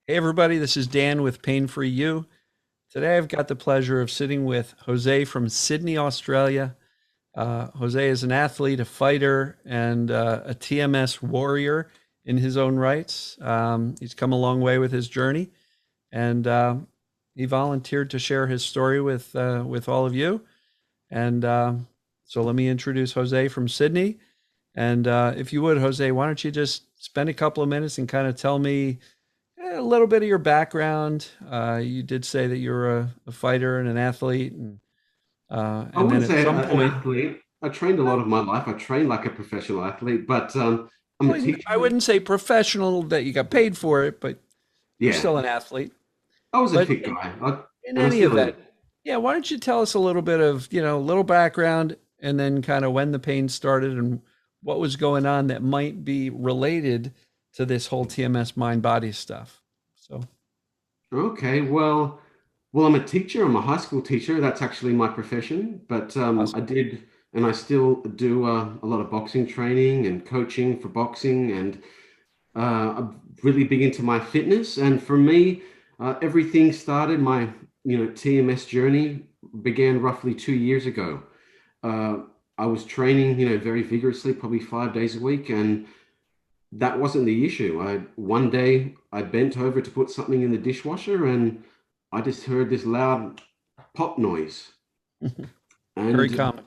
Hey everybody, this is Dan with Pain Free You. Today I've got the pleasure of sitting with Jose from Sydney, Australia. Jose is an athlete, a fighter, and a TMS warrior in his own rights. He's come a long way with his journey, and he volunteered to share his story with all of you. And so let me introduce Jose from Sydney. And if you would, Jose, why don't you just spend a couple of minutes and kind of tell me a little bit of your background. You did say that you're a fighter and an athlete, I and then wouldn't at say some an point, athlete. I trained a lot of my life. I trained like a professional athlete, but I'm a I teacher. wouldn't say professional that you got paid for it, but you're Yeah, still an athlete. I was a But fit guy, in and I any still event, am. yeah, why don't you tell us a little bit of, a little background and then kind of when the pain started and what was going on that might be related to this whole TMS mind body stuff. So, Okay, well, I'm a teacher. I'm a high school teacher. That's actually my profession. But I awesome. did, and I still do a lot of boxing training and coaching for boxing, and I'm really big into my fitness. And for me, everything started my TMS journey began roughly 2 years ago. uh, I was training, very vigorously, probably 5 days a week, and that wasn't the issue. One day I bent over to put something in the dishwasher, and I just heard this loud pop noise, Very and common.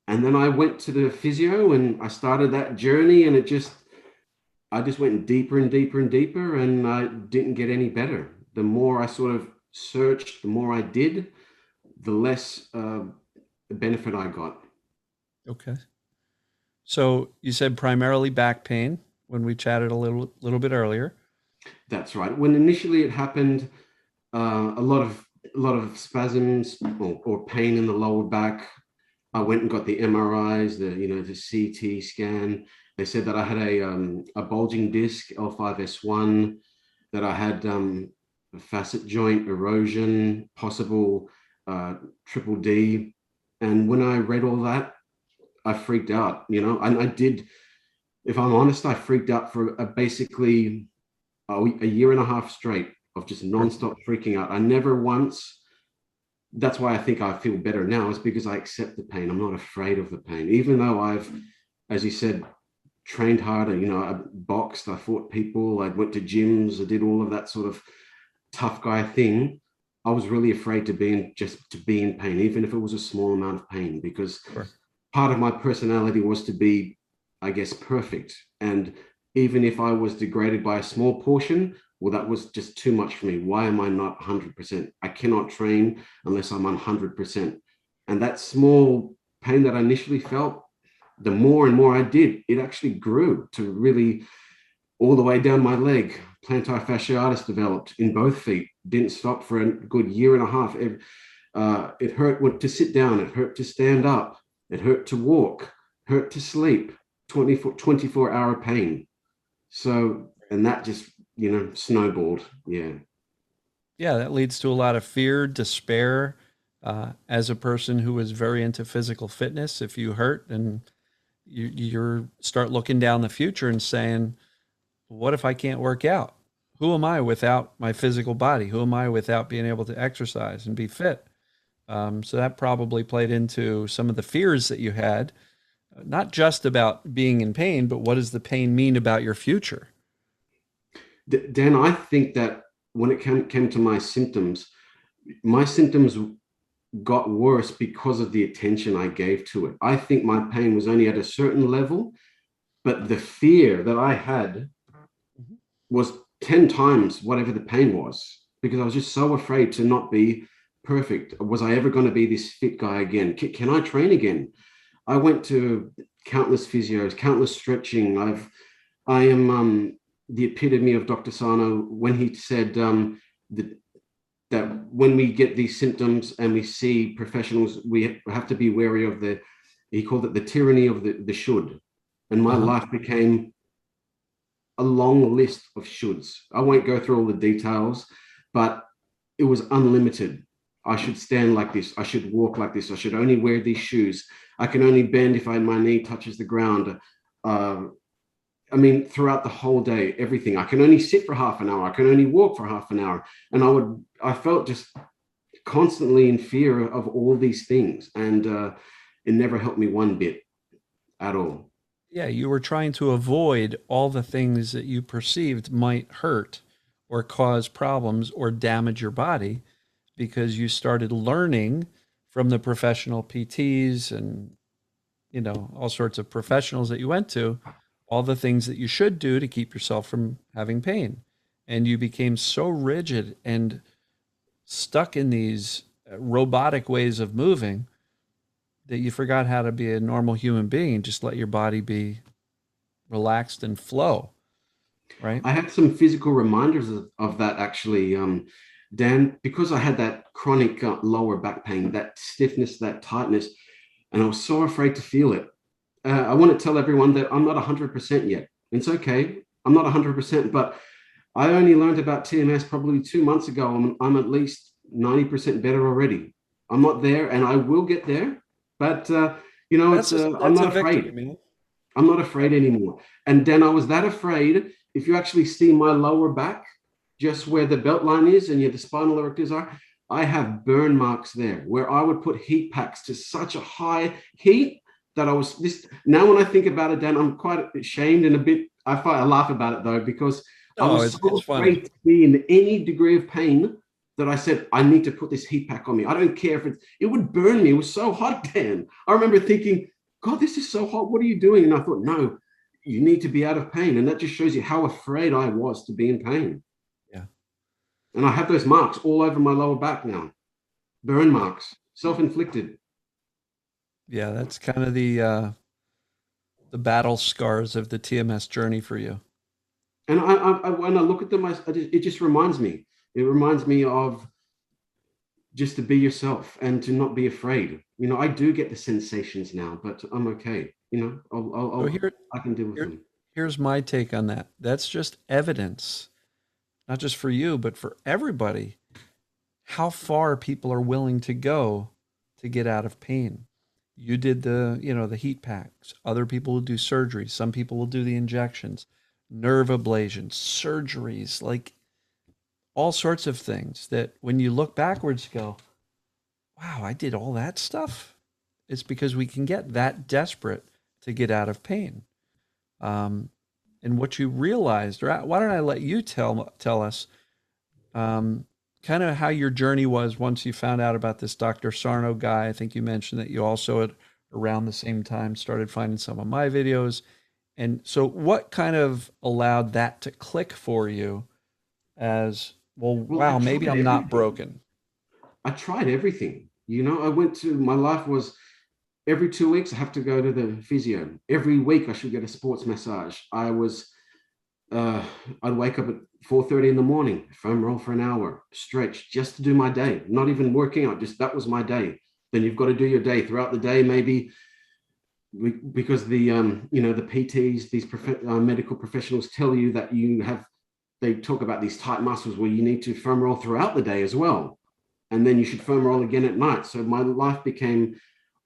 and then I went to the physio, and I started that journey, and I just went deeper and deeper and deeper, and I didn't get any better. The more I sort of searched, the more I did, the less benefit I got. Okay. So you said primarily back pain when we chatted a little bit earlier. That's right. When initially it happened, a lot of spasms or pain in the lower back. I went and got the MRIs, the CT scan. They said that I had a bulging disc, L5S1, that I had a facet joint erosion, possible uh, triple D. And when I read all that, I freaked out. And I did. If I'm honest, I freaked out for basically a year and a half straight of just Sure. nonstop freaking out. I never once. That's why I think I feel better now, is because I accept the pain. I'm not afraid of the pain, even though I've, as you said, trained harder. I boxed, I fought people, I went to gyms, I did all of that sort of tough guy thing. I was really afraid to be in pain, even if it was a small amount of pain, because Sure. part of my personality was to be, I guess, perfect. And even if I was degraded by a small portion, well, that was just too much for me. Why am I not 100%? I cannot train unless I'm 100%. And that small pain that I initially felt, the more and more I did, it actually grew to really all the way down my leg. Plantar fasciitis developed in both feet, didn't stop for a good year and a half. It hurt to sit down, it hurt to stand up, it hurt to walk, hurt to sleep, 24-hour pain. So, and that just, snowballed. Yeah. Yeah, that leads to a lot of fear, despair. As a person who is very into physical fitness, if you hurt and you start looking down the future and saying, "What if I can't work out? Who am I without my physical body? Who am I without being able to exercise and be fit?" So that probably played into some of the fears that you had, not just about being in pain, but what does the pain mean about your future? Dan, I think that when it came to my symptoms got worse because of the attention I gave to it. I think my pain was only at a certain level, but the fear that I had Mhm. was 10 times whatever the pain was, because I was just so afraid to not be perfect. Was I ever going to be this fit guy again? Can I train again? I went to countless physios, countless stretching. I am the epitome of Dr. Sarno when he said that, that when we get these symptoms and we see professionals, we have to be wary of he called it the tyranny of the should. And my Uh-huh. life became a long list of shoulds. I won't go through all the details, but it was unlimited. I should stand like this. I should walk like this. I should only wear these shoes. I can only bend if my knee touches the ground. Uh, I mean, throughout the whole day, everything. I can only sit for half an hour. I can only walk for half an hour. And I felt just constantly in fear of all these things. And it never helped me one bit at all. Yeah, you were trying to avoid all the things that you perceived might hurt or cause problems or damage your body because you started learning from the professional PTs and, all sorts of professionals that you went to, all the things that you should do to keep yourself from having pain. And you became so rigid and stuck in these robotic ways of moving that you forgot how to be a normal human being and just let your body be relaxed and flow, right? I had some physical reminders of that actually, Dan, because I had that chronic lower back pain, that stiffness, that tightness, and I was so afraid to feel it. I want to tell everyone that I'm not 100% yet. It's okay. I'm not 100%, but I only learned about TMS probably 2 months ago. I'm at least 90% better already. I'm not there, and I will get there. But That's I'm that's not a victory, afraid. man. I'm not afraid anymore. And then I was that afraid. If you actually see my lower back, just where the belt line is and the spinal erectors are, I have burn marks there where I would put heat packs to such a high heat that I was this. Now, when I think about it, Dan, I'm quite ashamed and a bit, I laugh about it though, because I No, was it's so funny. afraid to be in any degree of pain that I said, I need to put this heat pack on me. I don't care if it would burn me. It was so hot, Dan. I remember thinking, God, this is so hot. What are you doing? And I thought, no, you need to be out of pain. And that just shows you how afraid I was to be in pain. Yeah. And I have those marks all over my lower back now, burn Yeah. marks, self-inflicted. Yeah, that's kind of the battle scars of the TMS journey for you. And when I look at them, it just reminds me. It reminds me of just to be yourself and to not be afraid. I do get the sensations now, but I'm okay. So here, I can deal with here them. here's my take on that. That's just evidence, not just for you, but for everybody, how far people are willing to go to get out of pain. You did the heat packs. Other people will do surgery. Some people will do the injections, nerve ablations, surgeries, like all sorts of things that when you look backwards, you go, wow, I did all that stuff. It's because we can get that desperate to get out of pain. Um, and what you realized, or why don't I let you tell us kind of how your journey was once you found out about this Dr. Sarno guy. I think you mentioned that you also at around the same time started finding some of my videos. And so what kind of allowed that to click for you as, well, Well, I wow, maybe tried I'm not everything. broken. I tried everything. I went to my life was every 2 weeks I have to go to the physio. Every week I should get a sports massage. Uh, I'd wake up at 4:30 in the morning, foam roll for an hour, stretch just to do my day, not even working out, just that was my day. Then you've got to do your day throughout the day, maybe because the PTs, these medical professionals tell you that they talk about these tight muscles where you need to foam roll throughout the day as well. And then you should foam roll again at night. So my life became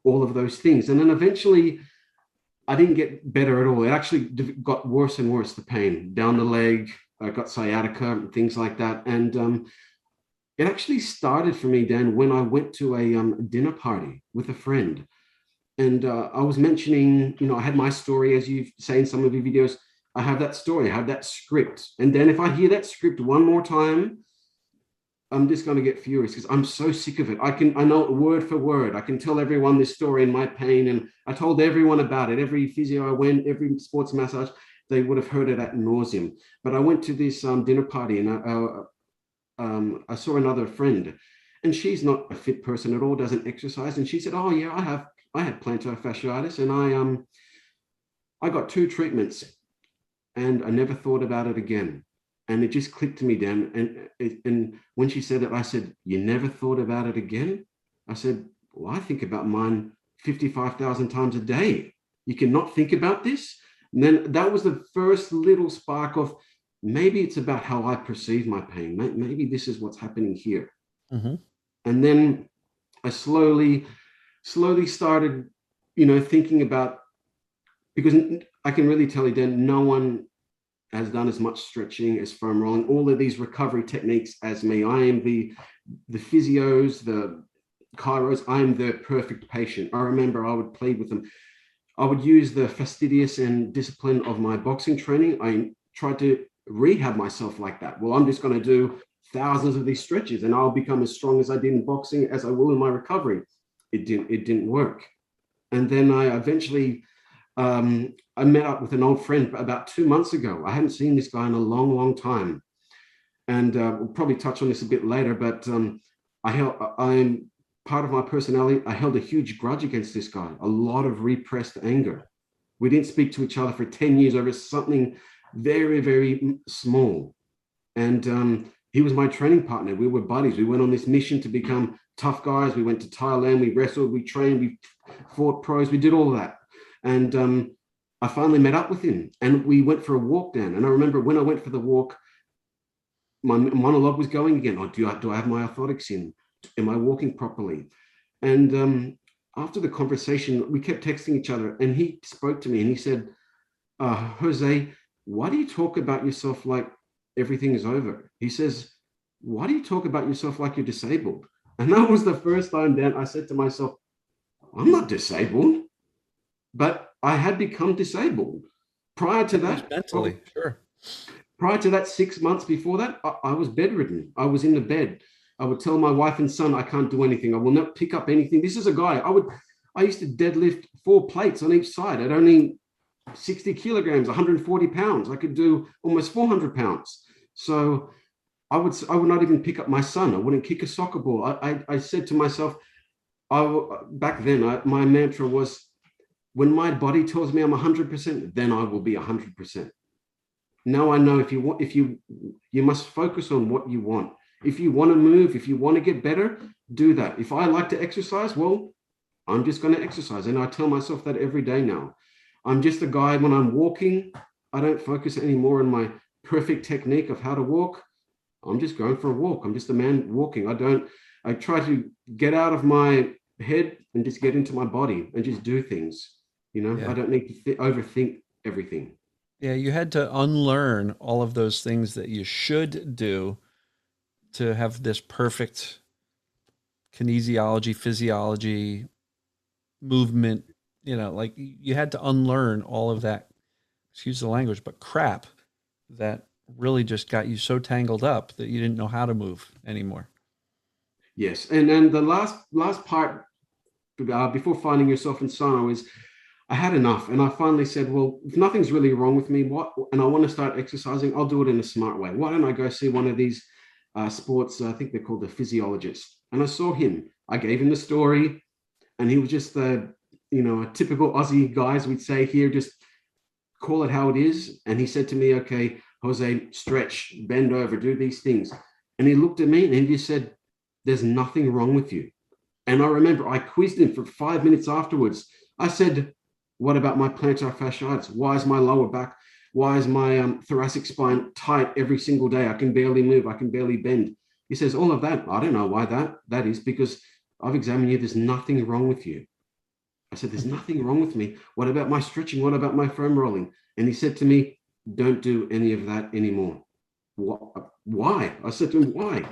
all of those things. And then eventually I didn't get better at all. It actually got worse and worse, the pain down the leg. I got sciatica and things like that. And it actually started for me, Dan, when I went to a dinner party with a friend. And I was mentioning, I had my story, as you say in some of your videos. I have that story, I have that script. And then if I hear that script one more time, I'm just going to get furious because I'm so sick of it. I know it word for word. I can tell everyone this story and my pain. And I told everyone about it. Every physio I went, every sports massage, they would have heard it at nauseum. But I went to this dinner party and I saw another friend and she's not a fit person at all, doesn't exercise. And she said, oh yeah, I had plantar fasciitis and I got 2 treatments and I never thought about it again. And it just clicked to me, Dan. And when she said it, I said, you never thought about it again? I said, well, I think about mine 55,000 times a day. You cannot think about this? And then that was the first little spark of maybe it's about how I perceive my pain. Maybe this is what's happening here. Mm-hmm. And then I slowly started, thinking about, because I can really tell you, Dan, no one has done as much stretching as foam rolling, all of these recovery techniques as me. I am the physios, the chiros. I am the perfect patient. I remember I would plead with them. I would use the fastidious and discipline of my boxing training. I tried to rehab myself like that. Well, I'm just going to do thousands of these stretches and I'll become as strong as I did in boxing as I will in my recovery. It didn't work. And then I eventually, I met up with an old friend about 2 months ago. I hadn't seen this guy in a long, long time. And we'll probably touch on this a bit later, but I'm part of my personality. I held a huge grudge against this guy, a lot of repressed anger. We didn't speak to each other for 10 years over something very, very small. And he was my training partner. We were buddies. We went on this mission to become tough guys. We went to Thailand. We wrestled, we trained, we fought pros. We did all of that. And I finally met up with him and we went for a walk down. And I remember when I went for the walk, my monologue was going again. Oh, do I have my orthotics in? Am I walking properly? And after the conversation, we kept texting each other and he spoke to me and he said, Jose, why do you talk about yourself like everything is over? He says, why do you talk about yourself like you're disabled? And that was the first time then I said to myself, I'm not disabled, but I had become disabled. Prior to that, mentally, sure. Prior to that, 6 months before that, I was bedridden. I was in the bed. I would tell my wife and son, I can't do anything. I will not pick up anything. This is a guy, I used to deadlift 4 plates on each side at only 60 kilograms, 140 pounds. I could do almost 400 pounds. So I would not even pick up my son. I wouldn't kick a soccer ball. I said to myself, back then, my mantra was, when my body tells me I'm 100%, then I will be 100%. Now I know you must focus on what you want. If you want to move, if you want to get better, do that. If I like to exercise, well, I'm just going to exercise. And I tell myself that every day now. I'm just a guy when I'm walking, I don't focus anymore on my perfect technique of how to walk. I'm just going for a walk. I'm just a man walking. I try to get out of my head and just get into my body and just do things. Yeah. I don't need to overthink everything. Yeah, you had to unlearn all of those things that you should do to have this perfect kinesiology, physiology, movement, like you had to unlearn all of that, excuse the language, but crap that really just got you so tangled up that you didn't know how to move anymore. Yes. And then the last part, before finding yourself in Sarno, is I had enough. And I finally said, well, if nothing's really wrong with me, and I want to start exercising, I'll do it in a smart way. Why don't I go see one of these sports, I think they're called the physiologist. And I saw him. I gave him the story and he was just a typical Aussie guys, we'd say here, just call it how it is. And he said to me, okay, Jose, stretch, bend over, do these things. And he looked at me and he just said, there's nothing wrong with you. And I remember I quizzed him for 5 minutes afterwards. I said, what about my plantar fasciitis? Why is my lower back, why is my thoracic spine tight every single day? I can barely move, I can barely bend. He says, all of that, I don't know why that is, because I've examined you, there's nothing wrong with you. I said, there's nothing wrong with me. What about my stretching? What about my foam rolling? And he said to me, don't do any of that anymore. Why? I said to him, why?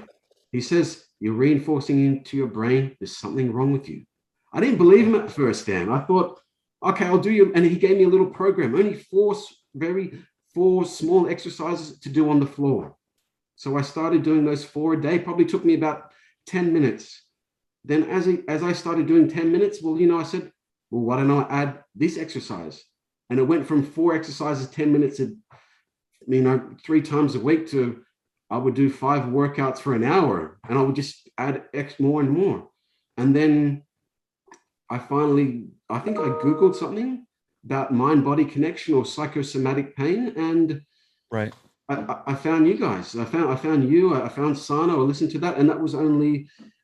He says, you're reinforcing into your brain, there's something wrong with you. I didn't believe him at first, Dan. I thought, okay, I'll do you. And he gave me a little program, only four small exercises to do on the floor. So I started doing those 4 a day, probably took me about 10 minutes. Then as I started doing 10 minutes, well, I said, well, why don't I add this exercise? And it went from 4 exercises, 10 minutes, 3 times a week to I would do 5 workouts for an hour and I would just add X more and more. And then I think I Googled something about mind-body connection or psychosomatic pain. And right. I found you guys. I found you. I found Sarno. I listened to that. And that was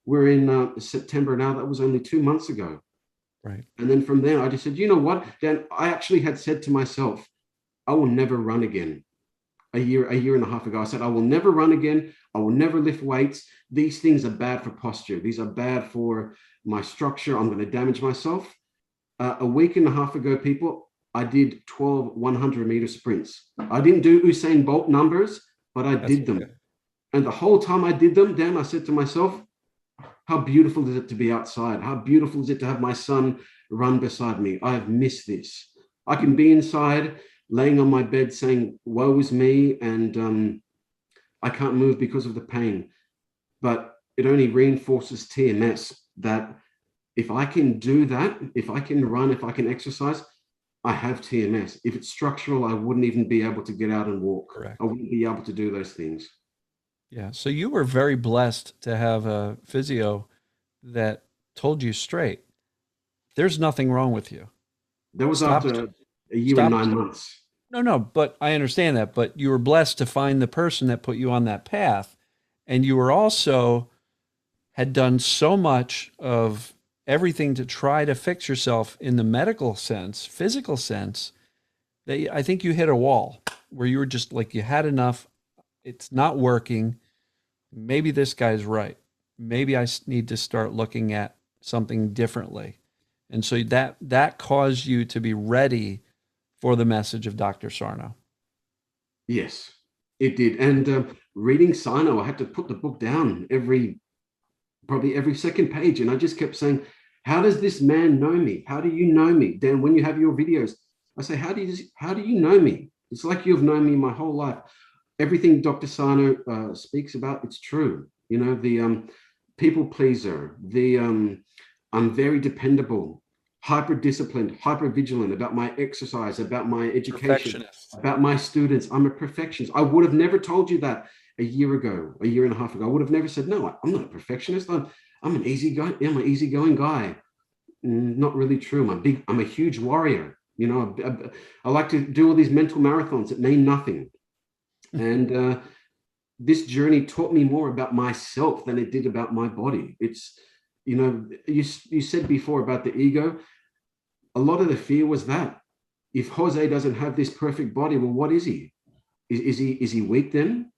we're in September now. That was only 2 months ago. Right. And then from there, I just said, you know what, Dan, I actually had said to myself, I will never run again. A year and a half ago, I said, I will never run again. I will never lift weights. These things are bad for posture. These are bad for my structure. I'm going to damage myself. A week and a half ago, people, I did 12 100-meter sprints. I didn't do Usain Bolt numbers, but I That's did them. okay. And the whole time I did them, Dan, I said to myself, how beautiful is it to be outside? How beautiful is it to have my son run beside me? I have missed this. I can be inside, laying on my bed saying, woe is me, and I can't move because of the pain. But it only reinforces TMS that if I can do that, if I can run, if I can exercise, I have TMS. If it's structural, I wouldn't even be able to get out and walk. Correct. I wouldn't be able to do those things. Yeah. So you were very blessed to have a physio that told you straight, there's nothing wrong with you. That was Stop, after a year and stop. 9 months. No, no, but I understand that. But you were blessed to find the person that put you on that path. And you were also had done so much of everything to try to fix yourself in the medical sense, physical sense, that I think you hit a wall where you were just like, you had enough. It's not working. Maybe this guy's right. Maybe I need to start looking at something differently. And so that caused you to be ready for the message of Dr. Sarno. Yes, it did. And reading Sarno, I had to put the book down probably every second page. And I just kept saying, how does this man know me? How do you know me? Dan, when you have your videos, I say, how do you know me? It's like you've known me my whole life. Everything Dr. Sarno speaks about, it's true. You know, the people pleaser, the I'm very dependable, hyper disciplined, hyper vigilant about my exercise, about my education, Perfectionist. about my students. I'm a perfectionist. I would have never told you that a year ago, a year and a half ago. I would have never said, no, I'm not a perfectionist. I'm an easy guy. I'm an easygoing guy. Not really true. I'm a huge warrior. You know, I like to do all these mental marathons that mean nothing. And this journey taught me more about myself than it did about my body. It's, you know, you said before about the ego. A lot of the fear was that if Jose doesn't have this perfect body, well, what is he? Is he weak then?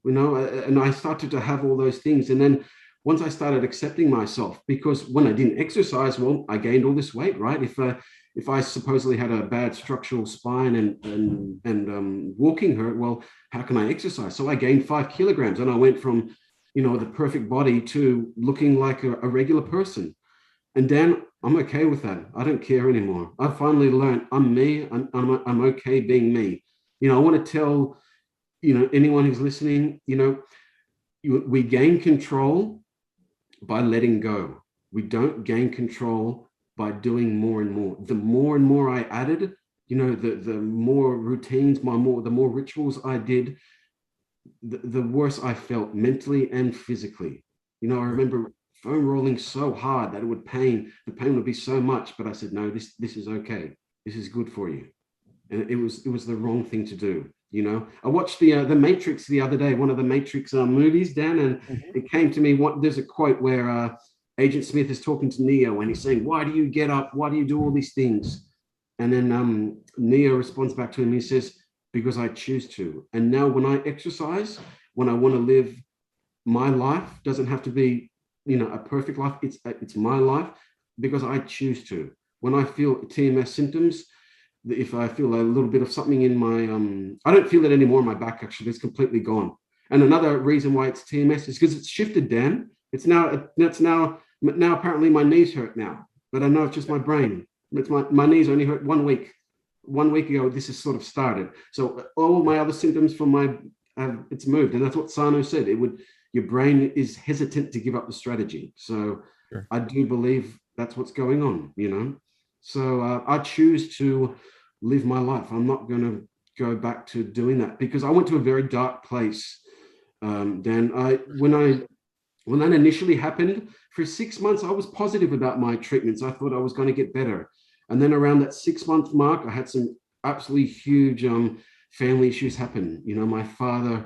You know, and I started to have all those things. And then once I started accepting myself, because when I didn't exercise, well, I gained all this weight, right? If I supposedly had a bad structural spine and walking hurt, well, how can I exercise? So I gained 5 kilograms, and I went from, you know, the perfect body to looking like a regular person. And Dan, I'm okay with that. I don't care anymore. I finally learned I'm me. I'm okay being me. You know, I want to tell, you know, anyone who's listening, you know, we gain control by letting go. We don't gain control by doing more and more. The more and more I added, you know, the more routines, the more rituals I did, the worse I felt mentally and physically. You know, I remember foam rolling so hard that the pain would be so much, but I said, no, this is okay. This is good for you. And it was the wrong thing to do. You know, I watched the Matrix the other day, one of the Matrix movies, Dan, and it came to me. There's a quote where Agent Smith is talking to Neo, and he's saying, "Why do you get up? Why do you do all these things?" And then Neo responds back to him. He says, "Because I choose to." And now, when I exercise, when I want to live my life, doesn't have to be, you know, a perfect life. It's my life because I choose to. When I feel TMS symptoms, if I feel a little bit of something in my I don't feel it anymore in my back. Actually, it's completely gone. And another reason why it's TMS is because it's shifted, Dan. It's now apparently my knees hurt now, but I know it's just my brain. It's my knees only hurt 1 week. 1 week ago, this has sort of started. So all my other symptoms from it's moved, and that's what Sarno said. Your brain is hesitant to give up the strategy. So Sure. I do believe that's what's going on. You know, so I choose to live my life. I'm not going to go back to doing that because I went to a very dark place. Dan, when that initially happened, for 6 months, I was positive about my treatments. I thought I was going to get better. And then around that 6-month mark, I had some absolutely huge family issues happen. You know, my father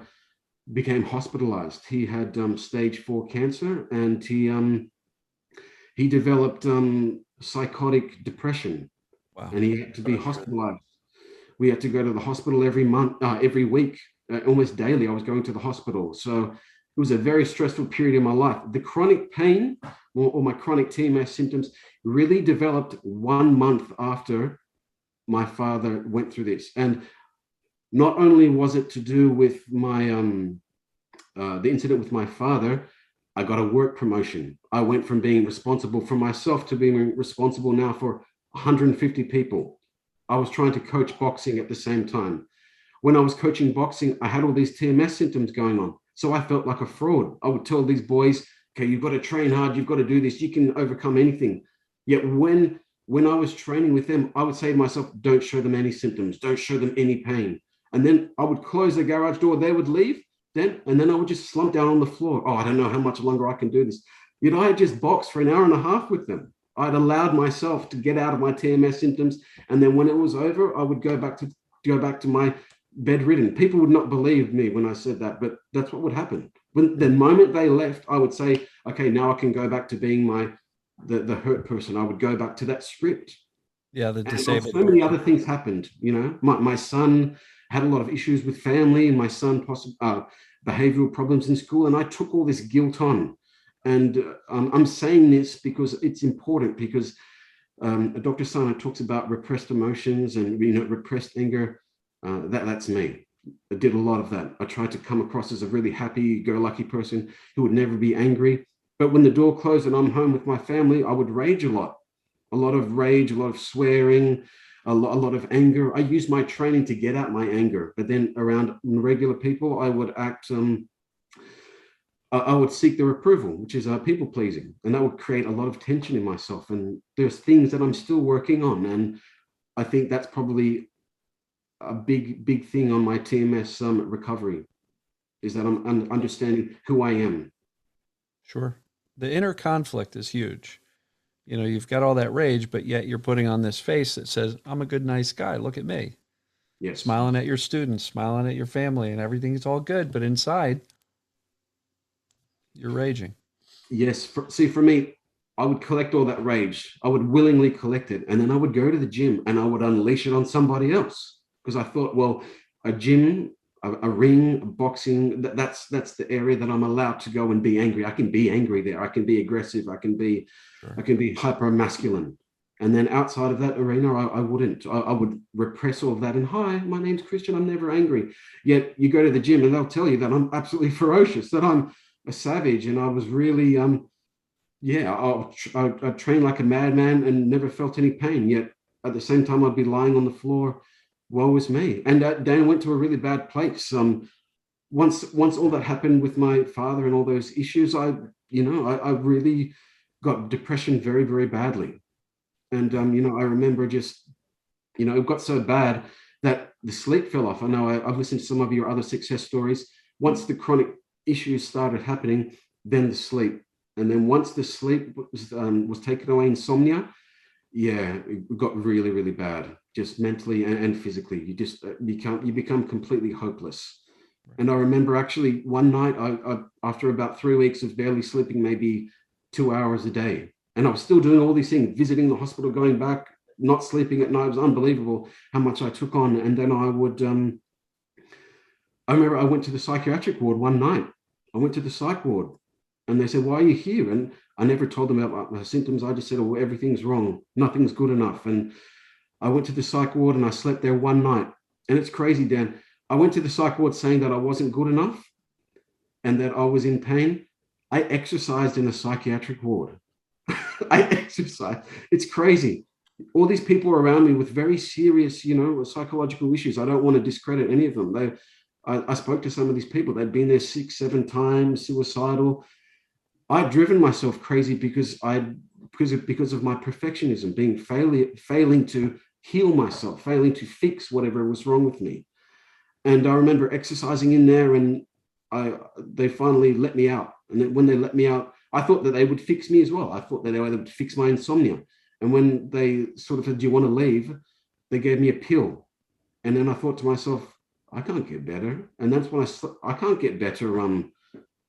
became hospitalized. He had stage 4 cancer, and he developed psychotic depression. Wow. And he had to be hospitalized. We had to go to the hospital every week, almost daily. I was going to the hospital. So it was a very stressful period in my life. The chronic pain or my chronic TMS symptoms really developed 1 month after my father went through this. And not only was it to do with my the incident with my father, I got a work promotion. I went from being responsible for myself to being responsible now for 150 people. I was trying to coach boxing at the same time. When I was coaching boxing, I had all these TMS symptoms going on. So I felt like a fraud. I would tell these boys, okay, you've got to train hard, you've got to do this, you can overcome anything. Yet when I was training with them, I would say to myself, don't show them any symptoms, don't show them any pain. And then I would close the garage door, they would leave, and then I would just slump down on the floor. Oh, I don't know how much longer I can do this. Yet I had just boxed for an hour and a half with them. I'd allowed myself to get out of my TMS symptoms. And then when it was over, I would go back to my bedridden. People would not believe me when I said that, but that's what would happen. When the moment they left, I would say, okay, now I can go back to being the hurt person. I would go back to that script. Yeah, the And disabled. so many other things happened. My son had a lot of issues with family, and my son behavioral problems in school, and I took all this guilt on. And I'm saying this because it's important, because Dr. Sarno talks about repressed emotions and repressed anger. That's me. I did a lot of that. I tried to come across as a really happy-go-lucky person who would never be angry. But when the door closed and I'm home with my family, I would rage a lot of rage, a lot of swearing, a lot of anger. I used my training to get out my anger. But then around regular people, I would act. I would seek their approval, which is people pleasing, and that would create a lot of tension in myself. And there's things that I'm still working on, and I think that's probably a big thing on my TMS recovery, is that I'm understanding who I am. Sure. The inner conflict is huge. You've got all that rage, but yet you're putting on this face that says, I'm a good, nice guy. Look at me. Yes. Smiling at your students, smiling at your family, and everything's all good. But inside, you're raging. Yes. For me, I would collect all that rage. I would willingly collect it. And then I would go to the gym and I would unleash it on somebody else. Because I thought, well, a gym, a ring, boxing, that's the area that I'm allowed to go and be angry. I can be angry there. I can be aggressive. I can be hyper masculine. And then outside of that arena, I wouldn't. I would repress all of that. And hi, my name's Christian. I'm never angry. Yet you go to the gym and they'll tell you that I'm absolutely ferocious, that I'm a savage. And I was really, I trained like a madman and never felt any pain. Yet at the same time, I'd be lying on the floor. Woe is me. And Dan went to a really bad place. Once all that happened with my father and all those issues, I really got depression very, very badly. And, I remember just, it got so bad that the sleep fell off. I know I've listened to some of your other success stories. Once the chronic issues started happening, then the sleep. And then once the sleep was taken away, insomnia, it got really, really bad, just mentally and physically. You just become completely hopeless. And I remember actually one night, I after about 3 weeks of barely sleeping, maybe 2 hours a day, and I was still doing all these things, visiting the hospital, going back, not sleeping at night. It was unbelievable how much I took on. And then I remember I went to the psychiatric ward one night. I went to the psych ward and they said, why are you here? And I never told them about my symptoms. I just said, oh, everything's wrong. Nothing's good enough. And I went to the psych ward and I slept there one night. And it's crazy, Dan. I went to the psych ward saying that I wasn't good enough and that I was in pain. I exercised in the psychiatric ward. I exercised. It's crazy. All these people around me with very serious, psychological issues. I don't want to discredit any of them. I spoke to some of these people. They'd been there 6, 7 times, suicidal. I'd driven myself crazy because of my perfectionism, failing to heal myself, failing to fix whatever was wrong with me. And I remember exercising in there, and they finally let me out. And then when they let me out, I thought that they would fix me as well. I thought that they would fix my insomnia. And when they sort of said, do you want to leave? They gave me a pill. And then I thought to myself, I can't get better. And that's when I can't get better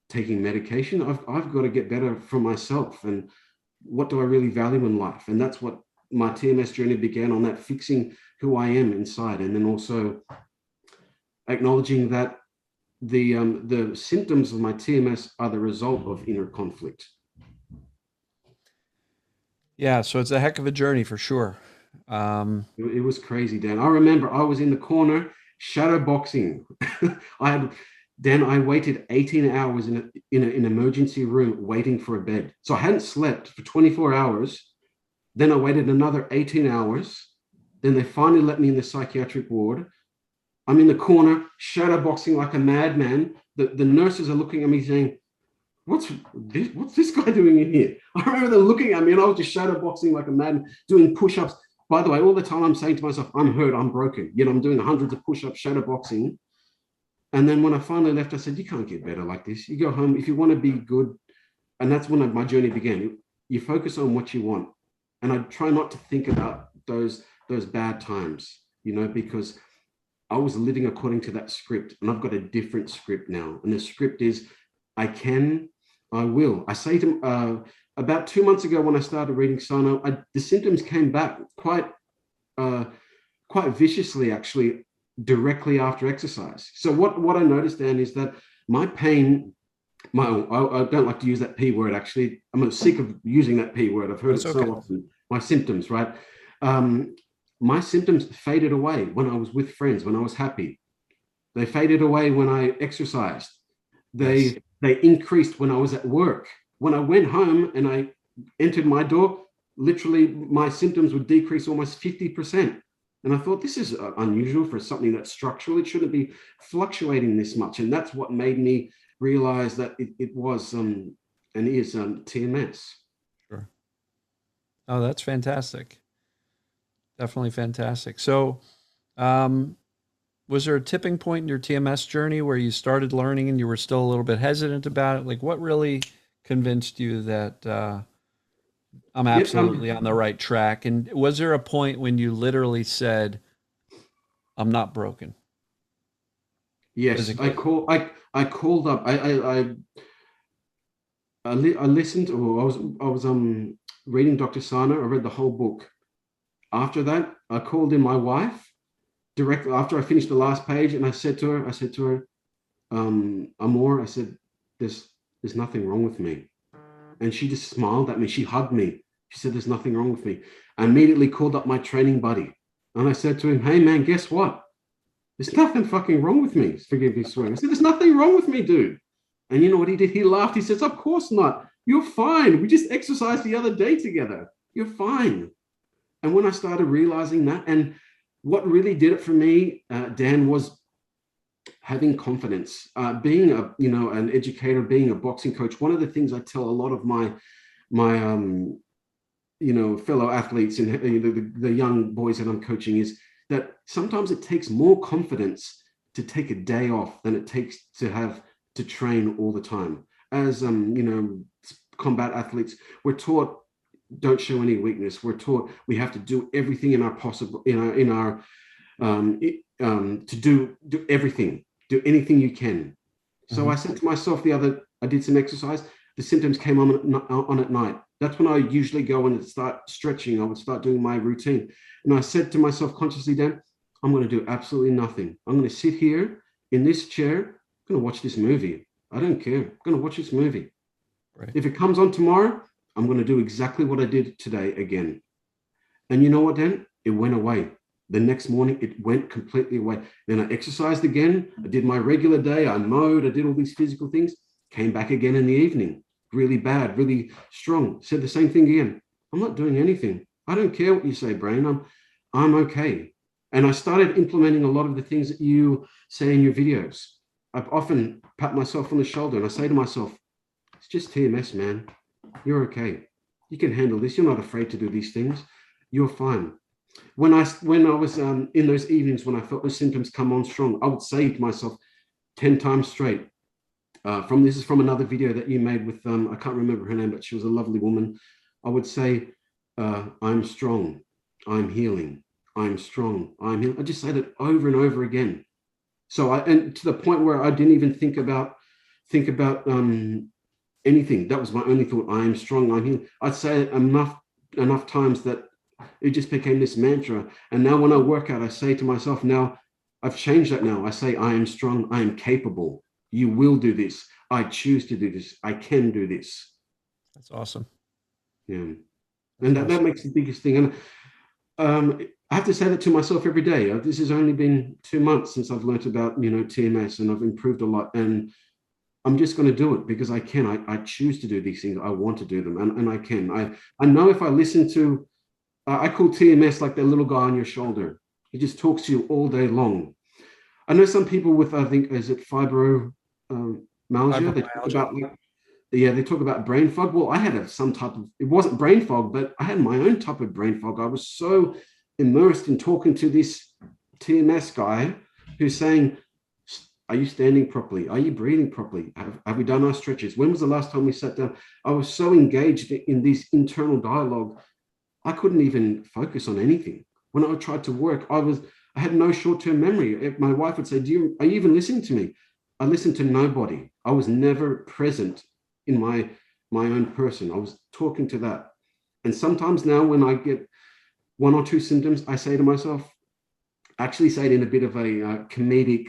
taking medication. I've got to get better for myself. And what do I really value in life? And that's what my TMS journey began on, that fixing who I am inside. And then also acknowledging that the symptoms of my TMS are the result of inner conflict. Yeah, so it's a heck of a journey for sure. It was crazy, Dan. I remember I was in the corner shadow boxing. I had Dan. I waited 18 hours in an emergency room waiting for a bed. So I hadn't slept for 24 hours. Then I waited another 18 hours. Then they finally let me in the psychiatric ward. I'm in the corner shadow boxing like a madman. The nurses are looking at me saying, What's this guy doing in here? I remember them looking at me and I was just shadow boxing like a man, doing push-ups. By the way, all the time I'm saying to myself, I'm hurt, I'm broken. Yet I'm doing hundreds of push-ups, shadow boxing. And then when I finally left, I said, you can't get better like this. You go home if you want to be good. And that's when my journey began. You focus on what you want. And I try not to think about those bad times, because I was living according to that script, and I've got a different script now. And the script is, I can, I will. I say to about 2 months ago when I started reading Sarno, the symptoms came back quite viciously, actually, directly after exercise. So what I noticed then is that my pain, I don't like to use that P word, actually. I'm sick of using that P word. I've heard it so often. My symptoms, right? My symptoms faded away when I was with friends, when I was happy. They faded away when I exercised. They increased when I was at work. When I went home and I entered my door, literally my symptoms would decrease almost 50%. And I thought, this is unusual for something that's structural. It shouldn't be fluctuating this much. And that's what made me realize that it was and is TMS. Sure. Oh, that's fantastic. Definitely fantastic. So, was there a tipping point in your TMS journey where you started learning and you were still a little bit hesitant about it? Like, what really convinced you that I'm absolutely on the right track? And was there a point when you literally said, I'm not broken? Yes, physically? I called up. I listened, or I was reading Dr. Sarno. I read the whole book. After that, I called in my wife directly after I finished the last page, and I said to her, Amor, I said, there's nothing wrong with me. And she just smiled at me. She hugged me. She said, there's nothing wrong with me. I immediately called up my training buddy. And I said to him, hey, man, guess what? There's nothing fucking wrong with me. Forgive me swearing. I said, there's nothing wrong with me, dude. And you know what he did? He laughed. He says, of course not. You're fine. We just exercised the other day together. You're fine. And when I started realizing that, and what really did it for me, Dan, was having confidence, being an educator, being a boxing coach. One of the things I tell a lot of my fellow athletes and the young boys that I'm coaching is that sometimes it takes more confidence to take a day off than it takes to train all the time. As combat athletes, we're taught don't show any weakness. We're taught we have to do everything to do everything, do anything you can. So I said to myself I did some exercise. The symptoms came on at night. That's when I usually go and start stretching. I would start doing my routine. And I said to myself consciously, Dan, I'm going to do absolutely nothing. I'm going to sit here in this chair. I'm going to watch this movie. I don't care. I'm going to watch this movie. Right. If it comes on tomorrow, I'm going to do exactly what I did today again. And you know what, Dan? It went away. The next morning, it went completely away. Then I exercised again. I did my regular day. I mowed. I did all these physical things. Came back again in the evening. Really bad, really strong. Said the same thing again. I'm not doing anything. I don't care what you say, brain. I'm okay. And I started implementing a lot of the things that you say in your videos. I've often pat myself on the shoulder and I say to myself, it's just TMS, man. You're okay. You can handle this. You're not afraid to do these things. You're fine. When I was in those evenings when I felt the symptoms come on strong, I would say to myself 10 times straight. This is from another video that you made with I can't remember her name, but she was a lovely woman. I would say, I'm strong. I'm healing. I'm strong. I'm healing. I just say that over and over again. So and to the point where I didn't even think about anything. That was my only thought. I am strong. I'm healing. I'd say it enough times that it just became this mantra. And now when I work out, I say to myself, now I've changed that now. I say, I am strong. I am capable. You will do this. I choose to do this. I can do this. That's awesome. Yeah. And that makes the biggest thing. And I have to say that to myself every day. This has only been 2 months since I've learnt about, TMS, and I've improved a lot. And I'm just going to do it because I can. I choose to do these things. I want to do them, and I can. I know if I listen to, I call TMS like the little guy on your shoulder. He just talks to you all day long. I know some people with, I think, is it fibromyalgia? They talk Fibromyalgia. about like, yeah, they talk about brain fog. Well, I had some type of, it wasn't brain fog, but I had my own type of brain fog. I was so immersed in talking to this TMS guy who's saying, are you standing properly? Are you breathing properly? Have we done our stretches? When was the last time we sat down? I was so engaged in this internal dialogue, I couldn't even focus on anything. When I tried to work, I had no short-term memory. My wife would say, are you even listening to me? I listened to nobody. I was never present in my own person. I was talking to that. And sometimes now when I get one or two symptoms, I say to myself, I actually say it in a bit of a comedic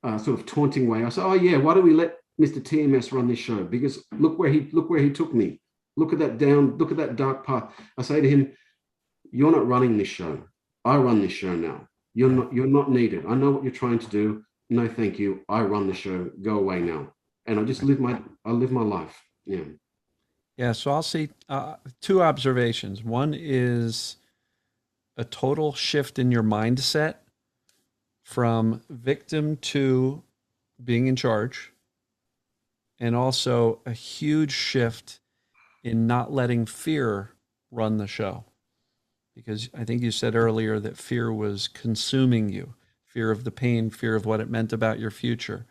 sort of taunting way. I say, "Oh yeah, why don't we let Mr. TMS run this show? Because look where he took me. Look at that dark path." I say to him, "You're not running this show. I run this show now. You're not needed. I know what you're trying to do. No, thank you. I run the show. Go away now." And I live my life. Yeah. Yeah, so I'll see two observations. One is a total shift in your mindset from victim to being in charge, and also a huge shift in not letting fear run the show. Because I think you said earlier that fear was consuming you, fear of the pain, fear of what it meant about your future.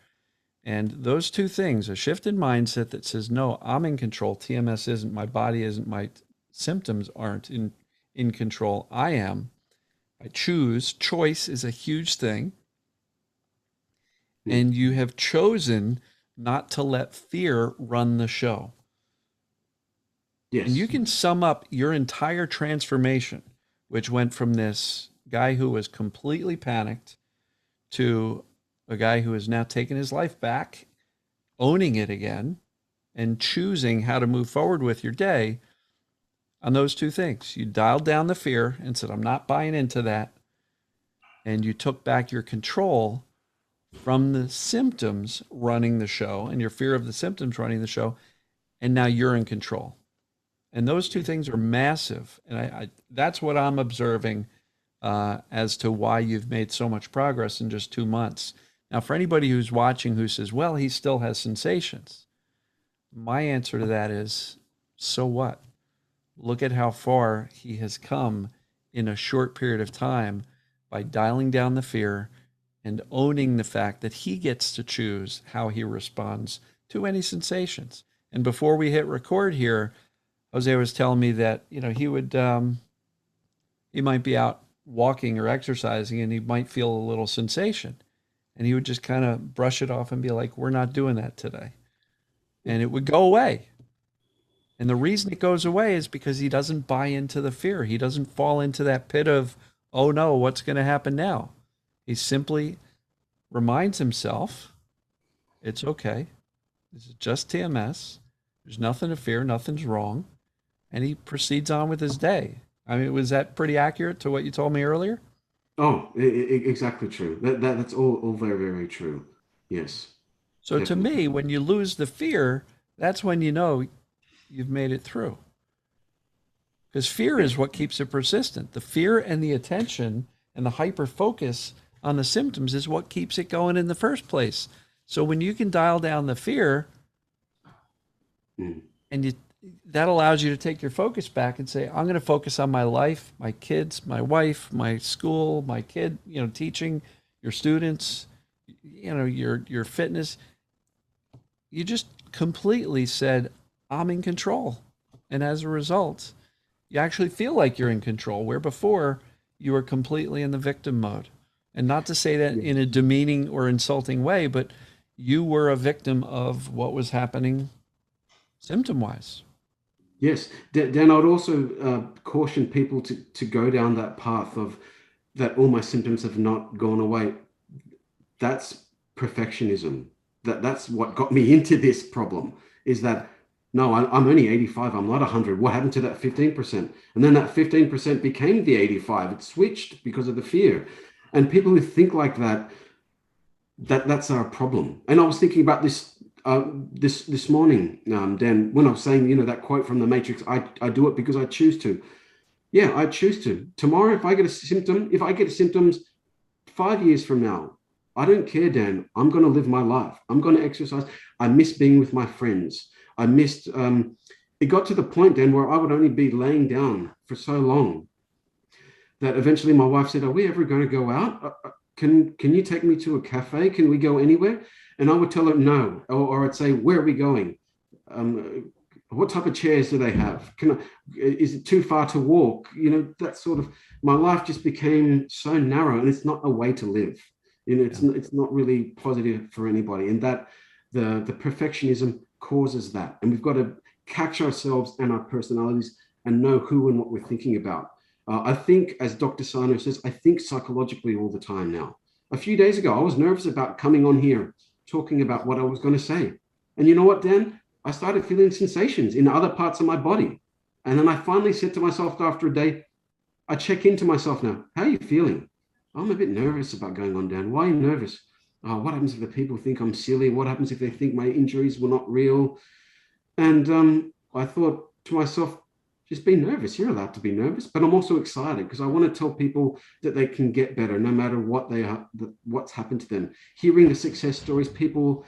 And those two things, a shift in mindset that says, no, I'm in control. TMS isn't, my body isn't, my symptoms aren't in control. I am. I choose. Choice is a huge thing. Mm. And you have chosen not to let fear run the show. And you Yes. can sum up your entire transformation, which went from this guy who was completely panicked to a guy who has now taken his life back, owning it again, and choosing how to move forward with your day on those two things. You dialed down the fear and said, I'm not buying into that. And you took back your control from the symptoms running the show and your fear of the symptoms running the show. And now you're in control. And those two things are massive. And that's what I'm observing as to why you've made so much progress in just 2 months. Now, for anybody who's watching who says, well, he still has sensations, my answer to that is, so what? Look at how far he has come in a short period of time by dialing down the fear and owning the fact that he gets to choose how he responds to any sensations. And before we hit record here, Jose was telling me that he might be out walking or exercising and he might feel a little sensation, and he would just kind of brush it off and be like, "We're not doing that today," and it would go away. And the reason it goes away is because he doesn't buy into the fear. He doesn't fall into that pit of, "Oh no, what's going to happen now?" He simply reminds himself, "It's okay. This is just TMS. There's nothing to fear. Nothing's wrong." And he proceeds on with his day. I mean, was that pretty accurate to what you told me earlier? Oh, exactly true. That's all very, very true. Yes, So to definitely. me, when you lose the fear, that's when you know you've made it through. Because fear Yeah. is what keeps it persistent. The fear and the attention and the hyper focus on the symptoms is what keeps it going in the first place. So when you can dial down the fear, Mm. and you, that allows you to take your focus back and say, I'm going to focus on my life, my kids, my wife, my school, my kid, teaching your students, your fitness. You just completely said, I'm in control. And as a result, you actually feel like you're in control, where before you were completely in the victim mode. And not to say that in a Yes. demeaning or insulting way, but you were a victim of what was happening symptom wise. Yes. Dan, I would also caution people to go down that path of that all my symptoms have not gone away. That's perfectionism. That's what got me into this problem, is that No, I'm only 85. I'm not 100. What happened to that 15%? And then that 15% became the 85. It switched because of the fear. And people who think like that, that's our problem. And I was thinking about this morning, Dan, when I was saying, that quote from the Matrix, I do it because I choose to. Yeah, I choose to. Tomorrow, if I get symptoms 5 years from now, I don't care, Dan. I'm going to live my life. I'm going to exercise. I miss being with my friends. I missed, it got to the point, Dan, where I would only be laying down for so long that eventually my wife said, "Are we ever going to go out? Can you take me to a cafe? Can we go anywhere?" And I would tell her no, or I'd say, "Where are we going? What type of chairs do they have? Is it too far to walk?" That sort of, my life just became so narrow, and it's not a way to live. It's not really positive for anybody, and that the perfectionism causes that, and we've got to catch ourselves and our personalities and know who and what we're thinking about. I think, as Dr. Sarno says, I think psychologically all the time now. A few days ago, I was nervous about coming on here, talking about what I was going to say. And you know what, Dan? I started feeling sensations in other parts of my body. And then I finally said to myself after a day, I check into myself now. How are you feeling? I'm a bit nervous about going on, Dan. Why are you nervous? What happens if the people think I'm silly? What happens if they think my injuries were not real? And I thought to myself, just be nervous. You're allowed to be nervous, but I'm also excited because I want to tell people that they can get better no matter what what's happened to them. Hearing the success stories, people.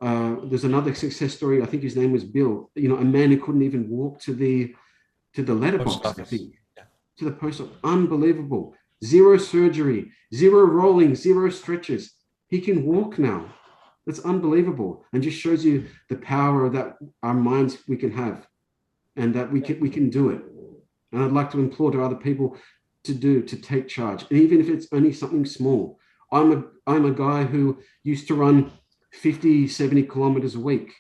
There's another success story. I think his name was Bill. A man who couldn't even walk to the Post letterbox. I office. think to the post office. Unbelievable. Zero surgery, zero rolling, zero stretches. He can walk now. That's unbelievable, and just shows you the power that our minds we can have, and that we can do it. And I'd like to implore to other people to take charge, and even if it's only something small. I'm a guy who used to run 50, 70 kilometers a week.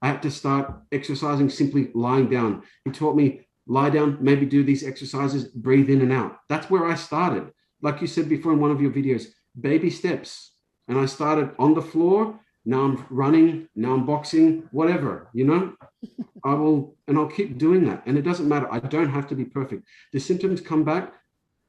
I had to start exercising simply lying down. He taught me, lie down, maybe do these exercises, breathe in and out. That's where I started. Like you said before in one of your videos, baby steps. And I started on the floor. Now I'm running, now I'm boxing, whatever, I'll keep doing that. And it doesn't matter. I don't have to be perfect. The symptoms come back.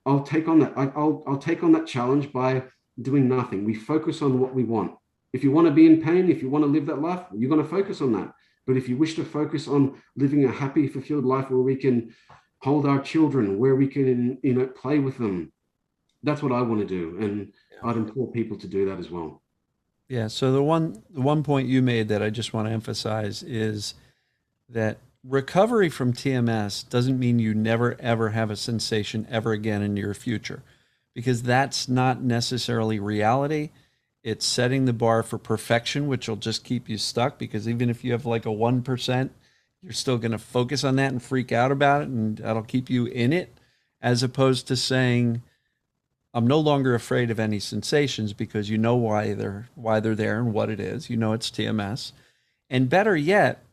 I'll take on that. I'll take on that challenge by doing nothing. We focus on what we want. If you want to be in pain, if you want to live that life, you're going to focus on that. But if you wish to focus on living a happy, fulfilled life where we can hold our children, where we can, play with them, that's what I want to do. And I'd implore people to do that as well. Yeah. So the one point you made that I just want to emphasize is that recovery from TMS doesn't mean you never ever have a sensation ever again in your future, because that's not necessarily reality. It's setting the bar for perfection, which will just keep you stuck, because even if you have like a 1%, you're still going to focus on that and freak out about it, and that'll keep you in it, as opposed to saying, I'm no longer afraid of any sensations, because you know why they're there and what it is. You know it's TMS. And better yet,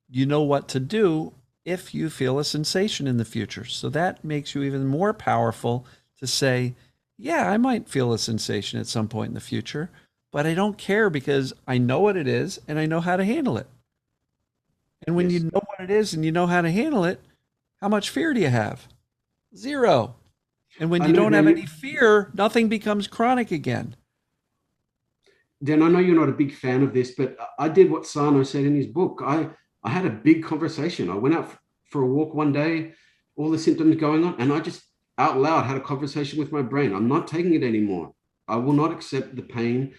you know what to do if you feel a sensation in the future. So that makes you even more powerful to say, yeah, I might feel a sensation at some point in the future, but I don't care, because I know what it is and I know how to handle it. And when you Yes. know what it is and you know how to handle it, how much fear do you have? Zero. And when I you know, don't have Dan, any fear, nothing becomes chronic again. I know you're not a big fan of this, but I did what Sarno said in his book. I had a big conversation. I went out for a walk one day, all the symptoms going on, and I just out loud had a conversation with my brain. I'm not taking it anymore. I will not accept the pain.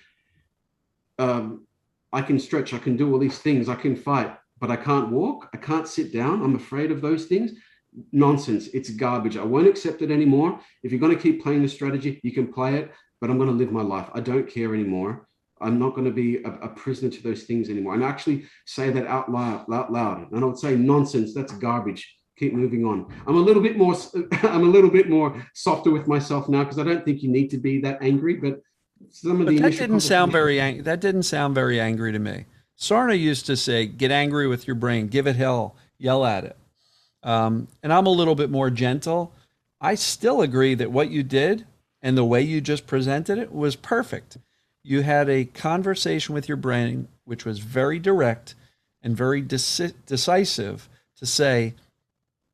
um, I can stretch, I can do all these things, I can fight, but I can't walk, I can't sit down. I'm afraid of those things. Nonsense. It's garbage. I won't accept it anymore. If you're going to keep playing the strategy, you can play it, but I'm going to live my life. I don't care anymore. I'm not going to be a prisoner to those things anymore. And I actually say that out loud. And I would say, nonsense, that's garbage. Keep moving on. I'm a little bit more I'm a little bit more softer with myself now, because I don't think you need to be that angry, but some of the But that initial didn't sound conversations. that didn't sound very angry to me. Sarna used to say, "Get angry with your brain, give it hell, yell at it." And I'm a little bit more gentle. I still agree that what you did and the way you just presented it was perfect. You had a conversation with your brain, which was very direct, and very decisive to say,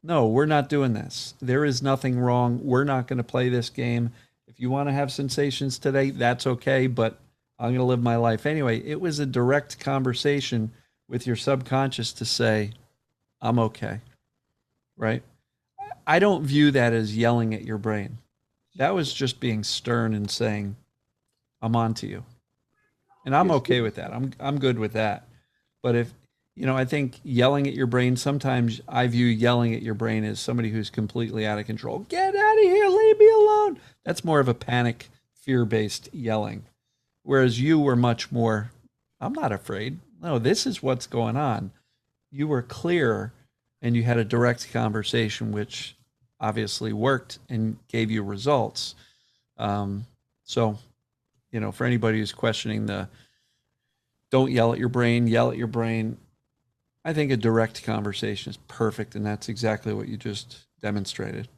no, we're not doing this. There is nothing wrong. We're not going to play this game. If you want to have sensations today, that's okay, but I'm going to live my life anyway. It was a direct conversation with your subconscious to say, I'm okay, right? I don't view that as yelling at your brain. That was just being stern and saying, I'm on to you. And I'm Yes. okay with that. I'm good with that. But if I think yelling at your brain, sometimes I view yelling at your brain as somebody who's completely out of control. Get out of here, leave me alone. That's more of a panic, fear-based yelling. Whereas you were much more, I'm not afraid. No, this is what's going on. You were clear and you had a direct conversation, which obviously worked and gave you results. So, for anybody who's questioning the don't yell at your brain, yell at your brain, I think a direct conversation is perfect. And that's exactly what you just demonstrated.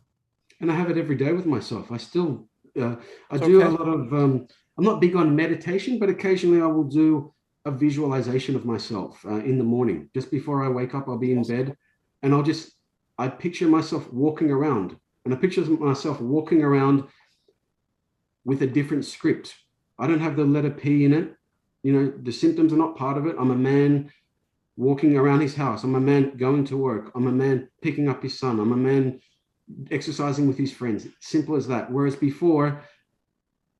And I have it every day with myself. I still, I It's do a okay. lot of, I'm not big on meditation, but occasionally I will do a visualization of myself in the morning. Just before I wake up, I'll be in Yes. bed and I picture myself walking around and I picture myself walking around with a different script. I don't have the letter P in it. The symptoms are not part of it. I'm a man walking around his house. I'm a man going to work. I'm a man picking up his son. I'm a man exercising with his friends. Simple as that. Whereas before,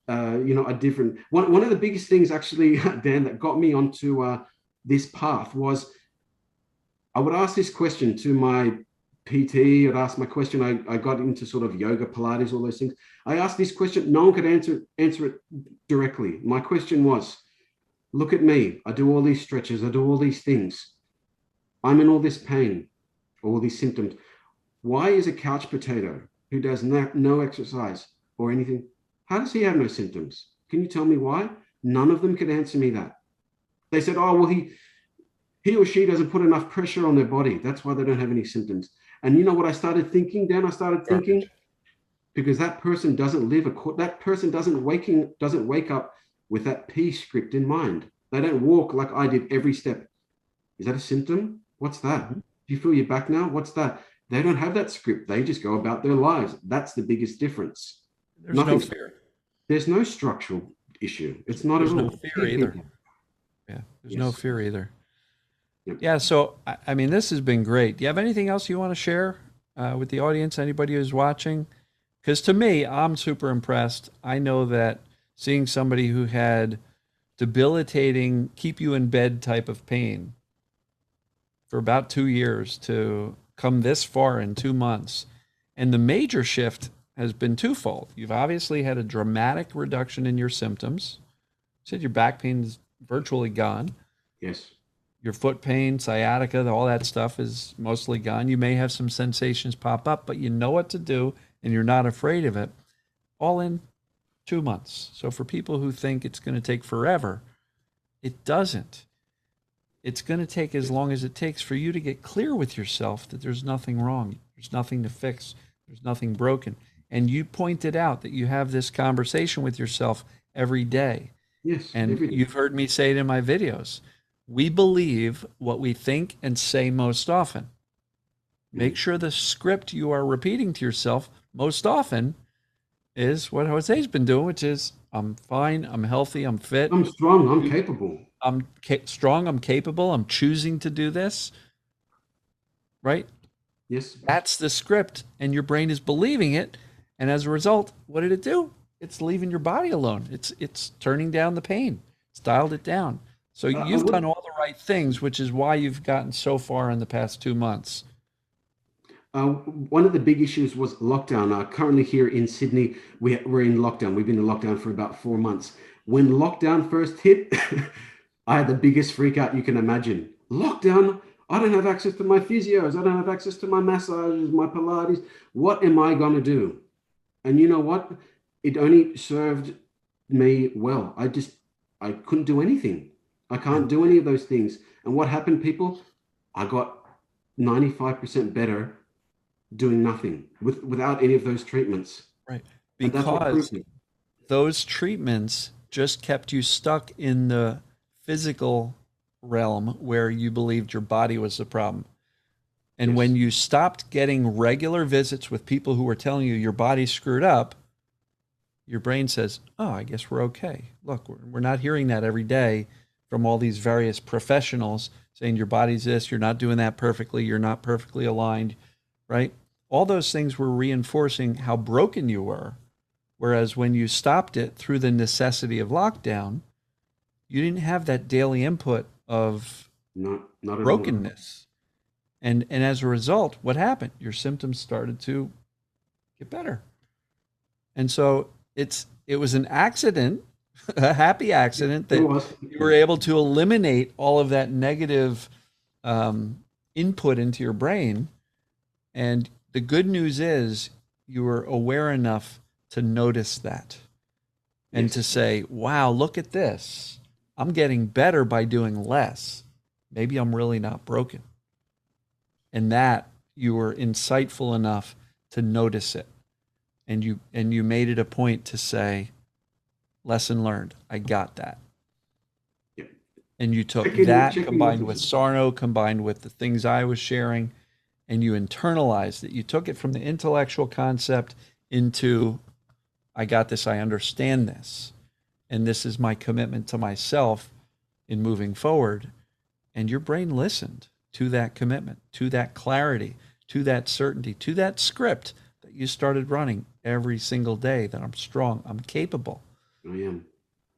a different one of the biggest things actually, Dan, that got me onto this path was I would ask this question to my PT. I'd ask my question. I got into sort of yoga, Pilates, all those things. I asked this question. No one could answer it directly. My question was, look at me. I do all these stretches. I do all these things. I'm in all this pain, all these symptoms. Why is a couch potato who does no exercise or anything, how does he have no symptoms? Can you tell me why? None of them could answer me that. They said, oh, well, he or she doesn't put enough pressure on their body. That's why they don't have any symptoms. And you know what I started thinking, Dan? I started thinking, Garbage. because that person doesn't that person doesn't wake up with that P script in mind. They don't walk like I did every step. Is that a symptom? What's that? Mhm. Do you feel your back now? What's that? They don't have that script. They just go about their lives. That's the biggest difference. There's no Nothing. fear. There's no structural issue. It's not at There's no all. fear Keep either. thinking. Yeah. There's no Yes. fear either. Yep. Yeah. So, I mean, this has been great. Do you have anything else you want to share with the audience? Anybody who's watching? Because to me, I'm super impressed. I know that seeing somebody who had debilitating, keep you in bed type of pain for about 2 years to come this far in 2 months. And the major shift has been twofold. You've obviously had a dramatic reduction in your symptoms. You said your back pain is virtually gone. Yes. Your foot pain, sciatica, all that stuff is mostly gone. You may have some sensations pop up, but you know what to do and you're not afraid of it. All in 2 months. So for people who think it's going to take forever, it doesn't. It's going to take as long as it takes for you to get clear with yourself that there's nothing wrong. There's nothing to fix. There's nothing broken. And you pointed out that you have this conversation with yourself every day. Yes. And Every day. you've heard me say it in my videos. We believe what we think and say most often. Make Mm. sure the script you are repeating to yourself most often is what Jose's been doing, which is I'm fine, I'm healthy, I'm fit, I'm strong. I'm capable. I'm strong, I'm capable, I'm choosing to do this, right? Yes. That's the script, and your brain is believing it. And as a result, what did it do? It's leaving your body alone. It's turning down the pain. It's dialed it down. So I you've done would. all the right things, which is why you've gotten so far in the past 2 months. One of the big issues was lockdown. Currently here in Sydney, we're in lockdown. We've been in lockdown for about 4 months. When lockdown first hit, I had the biggest freak out you can imagine. Lockdown? I don't have access to my physios. I don't have access to my massages, my Pilates. What am I going to do? And you know what? It only served me well. I couldn't do anything. I Yeah, can't do any of those things. And what happened, people? I got 95% better doing nothing without any of those treatments. right. And that's what Because proved it. those treatments just kept you stuck in the physical realm where you believed your body was the problem. And when Yes. you stopped getting regular visits with people who were telling you your body's screwed up, your brain says, oh, I guess we're okay. Look, we're not hearing that every day from all these various professionals saying your body's this, you're not doing that perfectly, you're not perfectly aligned, right? All those things were reinforcing how broken you were. Whereas when you stopped it through the necessity of lockdown, you didn't have that daily input of Not at all. brokenness. And as a result, what happened? Your symptoms started to get better. And so it was an accident, a happy accident It that was. you were able to eliminate all of that negative input into your brain. And the good news is you were aware enough to notice that and to Yes. say, wow, look at this. I'm getting better by doing less. Maybe I'm really not broken. And that you were insightful enough to notice it. And you made it a point to say, lesson learned. I got that. Yeah. And you took that Checking with combined with yourself. Sarno, combined with the things I was sharing, and you internalized it. You took it from the intellectual concept into, I got this, I understand this, and this is my commitment to myself in moving forward. And your brain listened to that commitment, to that clarity, to that certainty, to that script that you started running every single day, that I'm strong, I'm capable. I am.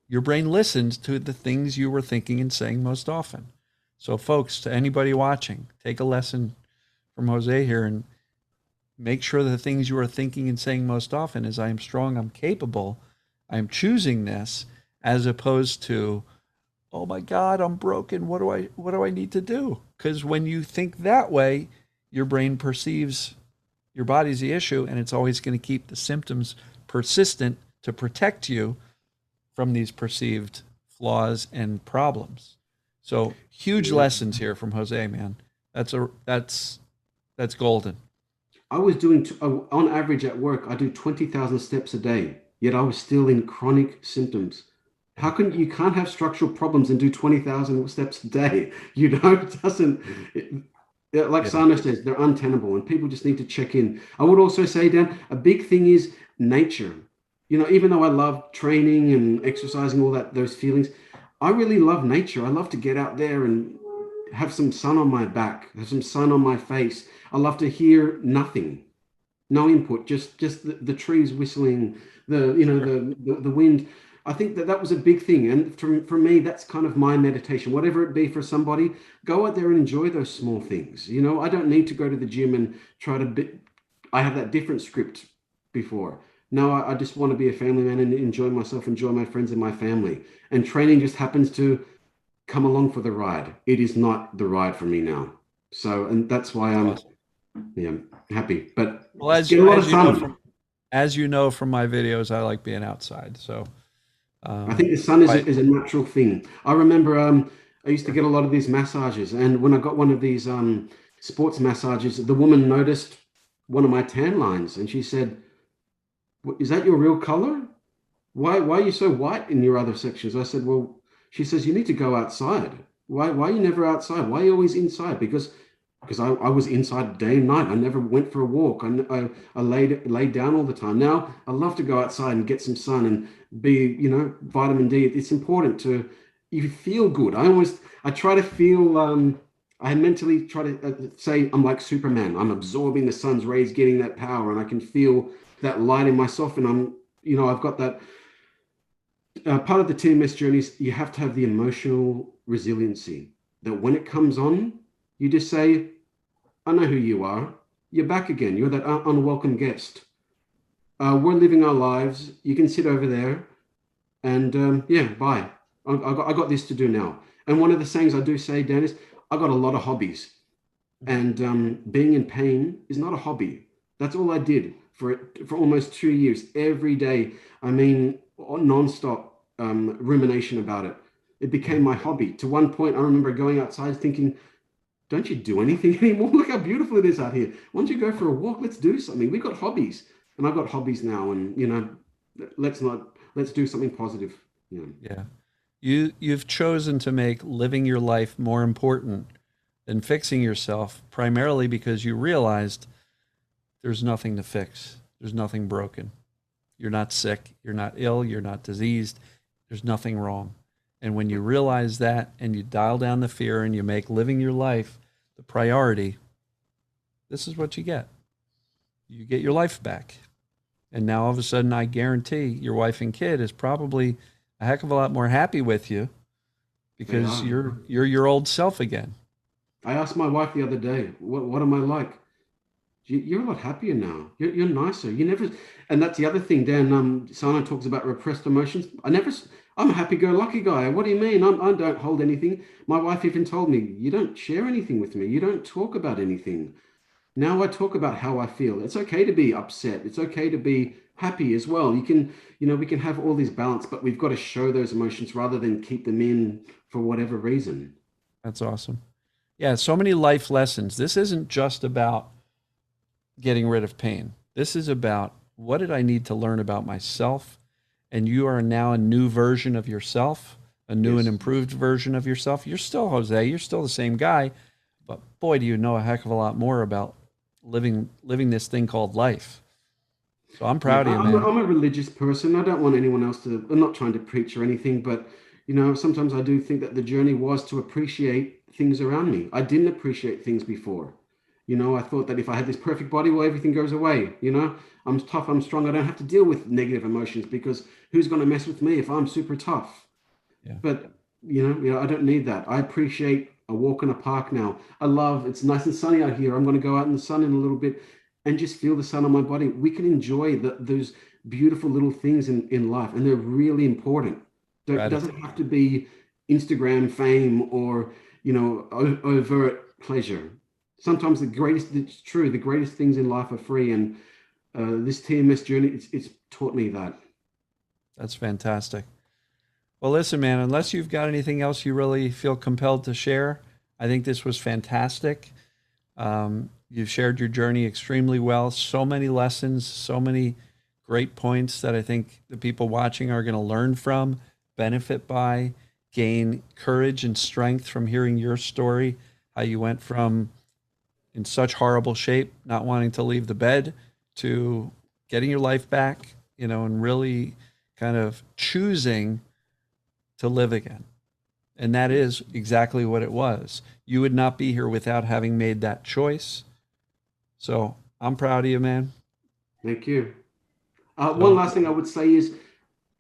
Your brain listened to the things you were thinking and saying most often. So, folks, to anybody watching, take a lesson from Jose here and make sure the things you are thinking and saying most often is, I am strong, I'm capable, I'm choosing this, as opposed to, oh my God, I'm broken. What do I need to do? Because when you think that way, your brain perceives your body's the issue, and it's always going to keep the symptoms persistent to protect you from these perceived flaws and problems. So huge Yeah. lessons here from Jose, man. That's golden. I was doing, on average at work, I do 20,000 steps a day, yet I was still in chronic symptoms. Yeah. How can you can't have structural problems and do 20,000 steps a day? You know, it doesn't, like Yeah. Sarno says, they're untenable and people just need to check in. I would also say, Dan, a big thing is nature. You know, even though I love training and exercising, all that, those feelings, I really love nature. I love to get out there and have some sun on my back, have some sun on my face. I love to hear nothing, no input, just the trees whistling, Sure. the wind. I think that that was a big thing, and for me, that's kind of my meditation. Whatever it be for somebody, go out there and enjoy those small things. You know, I don't need to go to the gym and try to be. I have that different script before. No, I just want to be a family man and enjoy myself, enjoy my friends and my family. And training just happens to come along for the ride. It is not the ride for me now. So, and that's why That's I'm, awesome. yeah, happy. But Well, get a lot of sun. as you know from my videos, I like being outside. So, I think the sun right. is a natural thing. I remember I used to get a lot of these massages, and when I got one of these sports massages, the woman noticed one of my tan lines, and she said, "Is that your real color? Why are you so white in your other sections?" I said, "Well," she says, "you need to go outside. Why are you never outside? Why are you always inside?" Because I was inside day and night. I never went for a walk. I laid down all the time. Now I love to go outside and get some sun and be, you know, vitamin D. It's important to you feel good. I try to feel I mentally try to say I'm like Superman. I'm absorbing the sun's rays, getting that power, and I can feel that light in myself. And I've got that part of the TMS journey is you have to have the emotional resiliency that when it comes on, you just say, I know who you are. You're back again. You're that unwelcome guest. We're living our lives. You can sit over there and yeah, bye. I got this to do now. And one of the sayings I do say, Dennis, I got a lot of hobbies. And being in pain is not a hobby. That's all I did for almost 2 years. Every day, I mean, nonstop rumination about it. It Yeah. became my hobby. To one point, I remember going outside thinking, don't you do anything anymore? Look how beautiful it is out here. Why don't you go for a walk? Let's do something. We got hobbies. And I've got hobbies now. And, let's do something positive. Yeah. Yeah. You've chosen to make living your life more important than fixing yourself, primarily because you realized there's nothing to fix. There's nothing broken. You're not sick. You're not ill. You're not diseased. There's nothing wrong. And when you realize that and you dial down the fear and you make living your life the priority, this is what you get. You get your life back. And now all of a sudden, I guarantee your wife and kid is probably a heck of a lot more happy with you because you're your old self again. I asked my wife the other day, what am I like? You're a lot happier now. You're nicer. You never, and that's the other thing. Dan, Sarno talks about repressed emotions. I'm a happy-go-lucky guy. What do you mean? I don't hold anything. My wife even told me, you don't share anything with me. You don't talk about anything. Now I talk about how I feel. It's okay to be upset. It's okay to be happy as well. We can have all this balance, but we've got to show those emotions rather than keep them in for whatever reason. That's awesome. Yeah, so many life lessons. This isn't just about getting rid of pain. This is about what did I need to learn about myself? And you are now a new version of yourself, a new and improved version of yourself. You're still Jose. You're still the same guy, but boy, do you know a heck of a lot more about living this thing called life. So I'm proud of you, man. I'm a religious person. I don't want anyone else to. I'm not trying to preach or anything, but sometimes I do think that the journey was to appreciate things around me. I didn't appreciate things before. I thought that if I had this perfect body, well, everything goes away. I'm tough, I'm strong. I don't have to deal with negative emotions because who's going to mess with me if I'm super tough? Yeah. But, I don't need that. I appreciate a walk in a park now. It's nice and sunny out here. I'm going to go out in the sun in a little bit and just feel the sun on my body. We can enjoy those beautiful little things in life, and they're really important. It doesn't have to be Instagram fame or, overt pleasure. Sometimes the greatest things in life are free. And this TMS journey, it's taught me that. That's fantastic. Well, listen, man, unless you've got anything else you really feel compelled to share, I think this was fantastic. You've shared your journey extremely well. So many lessons, so many great points that I think the people watching are going to learn from, benefit by, gain courage and strength from hearing your story, how you went from in such horrible shape, not wanting to leave the bed, to getting your life back, and really kind of choosing to live again. And that is exactly what it was. You would not be here without having made that choice. So I'm proud of you, man. Thank you. One last thing I would say is,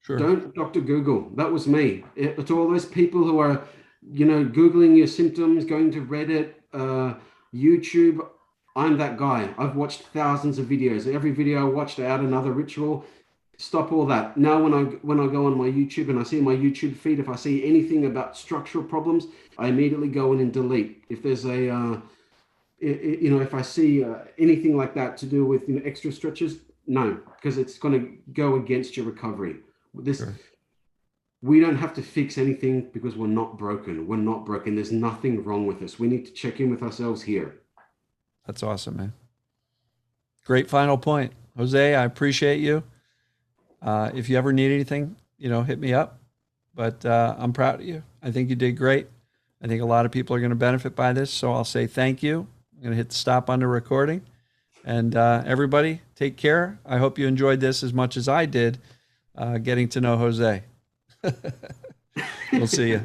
sure, don't Dr. Google. That was me. To all those people who are, Googling your symptoms, going to Reddit, YouTube, I'm that guy. I've watched thousands of videos. Every video I watched, I add another ritual. Stop all that. Now, when I go on my YouTube and I see my YouTube feed, if I see anything about structural problems, I immediately go in and delete. If there's if I see anything like that to do with extra stretches, no, because it's going to go against your recovery. Sure. We don't have to fix anything because we're not broken. We're not broken. There's nothing wrong with us. We need to check in with ourselves here. That's awesome, man. Great final point. Jose, I appreciate you. If you ever need anything, hit me up. But I'm proud of you. I think you did great. I think a lot of people are going to benefit by this. So I'll say thank you. I'm going to hit the stop on the recording. And everybody, take care. I hope you enjoyed this as much as I did getting to know Jose. We'll see you.